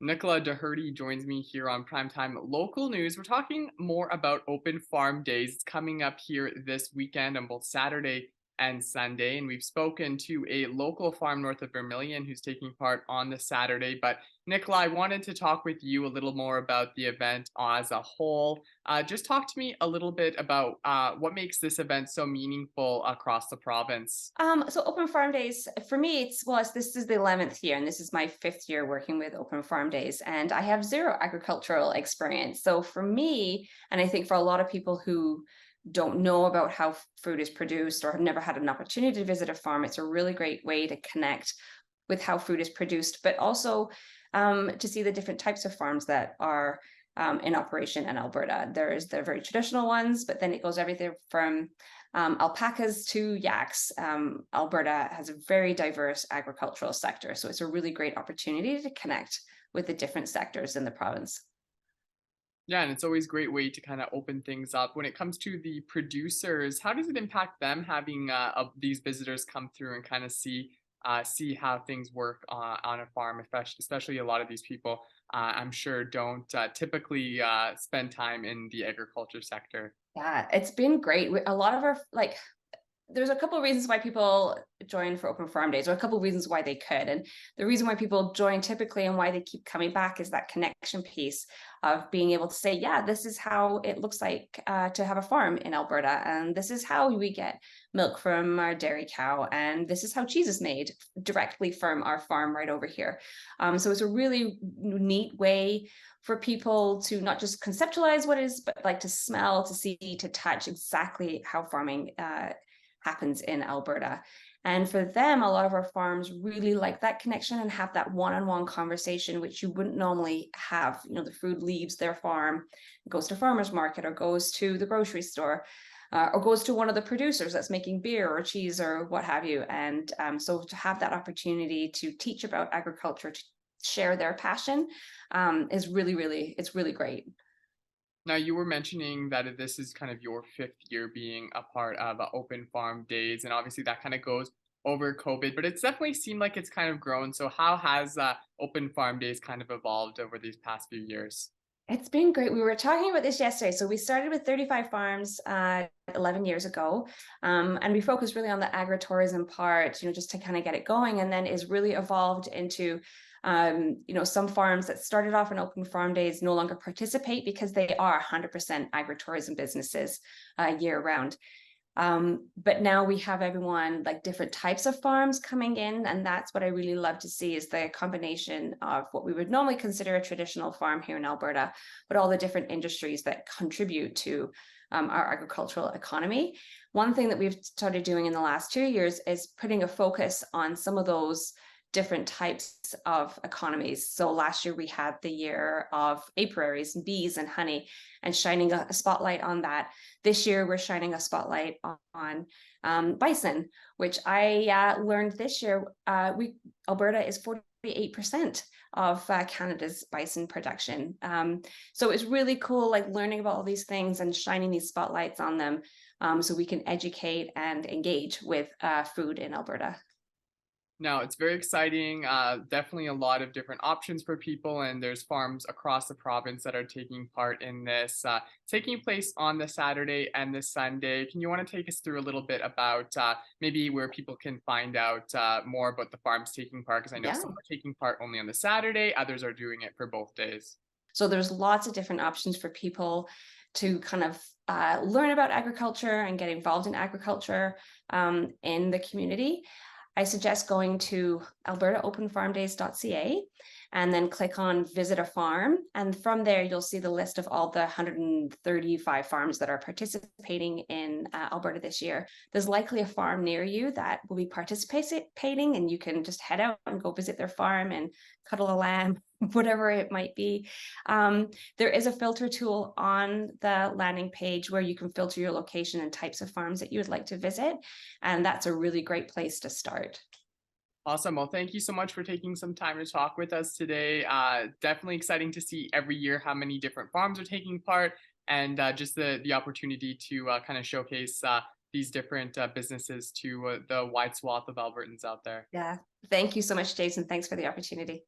Nicola Doherty joins me here on Primetime Local News. We're talking more about Open Farm Days. It's coming up here this weekend on both Saturday and Sunday. And we've spoken to a local farm north of Vermilion who's taking part on the Saturday. But Nicola, I wanted to talk with you a little more about the event as a whole. Just talk to me a little bit about what makes this event so meaningful across the province. So Open Farm Days for me, this is the 11th year, and this is my fifth year working with Open Farm Days, and I have zero agricultural experience. So for me, and I think for a lot of people who don't know about how food is produced or have never had an opportunity to visit a farm, it's a really great way to connect with how food is produced, but also to see the different types of farms that are in operation in Alberta. There's the very traditional ones, but then it goes everything from alpacas to yaks. Alberta has a very diverse agricultural sector, so it's a really great opportunity to connect with the different sectors in the province. Yeah, and it's always a great way to kind of open things up. When it comes to the producers, how does it impact them having these visitors come through and kind of see how things work on a farm? Especially a lot of these people, I'm sure, don't typically spend time in the agriculture sector. Yeah, it's been great. A lot of our there's a couple of reasons why people join for Open Farm Days, or a couple of reasons why they could. And the reason why people join typically and why they keep coming back is that connection piece of being able to say, yeah, this is how it looks like to have a farm in Alberta. And this is how we get milk from our dairy cow. And this is how cheese is made directly from our farm right over here. So it's a really neat way for people to not just conceptualize what it is, but like to smell, to see, to touch exactly how farming happens in Alberta. And for them, a lot of our farms really like that connection and have that one-on-one conversation, which you wouldn't normally have. You know, the food leaves their farm, goes to farmer's market or goes to the grocery store. Or goes to one of the producers that's making beer or cheese or what have you. And so to have that opportunity to teach about agriculture, to share their passion is it's really great. Now, you were mentioning that this is kind of your fifth year being a part of Open Farm Days, and obviously that kind of goes over COVID, but it's definitely seemed like it's kind of grown. So, how has Open Farm Days kind of evolved over these past few years? It's been great. We were talking about this yesterday. So we started with 35 farms 11 years ago, and we focused really on the agritourism part, you know, just to kind of get it going, and then is really evolved into you know, some farms that started off in Open Farm Days no longer participate because they are 100% agritourism businesses year round. But now we have everyone, like different types of farms coming in, and that's what I really love to see is the combination of what we would normally consider a traditional farm here in Alberta, but all the different industries that contribute to our agricultural economy. One thing that we've started doing in the last 2 years is putting a focus on some of those different types of economies. So last year we had the year of apiaries and bees and honey, and shining a spotlight on that. This year we're shining a spotlight on bison, which I learned this year. Alberta is 48% of Canada's bison production. So it's really cool, like learning about all these things and shining these spotlights on them, so we can educate and engage with food in Alberta. Now, it's very exciting. Definitely a lot of different options for people, and there's farms across the province that are taking part in this, taking place on the Saturday and the Sunday. Can you want to take us through a little bit about maybe where people can find out more about the farms taking part? Because I know Yeah. some are taking part only on the Saturday, others are doing it for both days. So there's lots of different options for people to kind of learn about agriculture and get involved in agriculture in the community. I suggest going to albertaopenfarmdays.ca and then click on visit a farm. And from there, you'll see the list of all the 135 farms that are participating in Alberta this year. There's likely a farm near you that will be participating, and you can just head out and go visit their farm and cuddle a lamb, whatever it might be. There is a filter tool on the landing page where you can filter your location and types of farms that you would like to visit. And that's a really great place to start. Awesome. Well, thank you so much for taking some time to talk with us today. Definitely exciting to see every year how many different farms are taking part, and just the opportunity to kind of showcase these different businesses to the wide swath of Albertans out there. Yeah. Thank you so much, Jason. Thanks for the opportunity.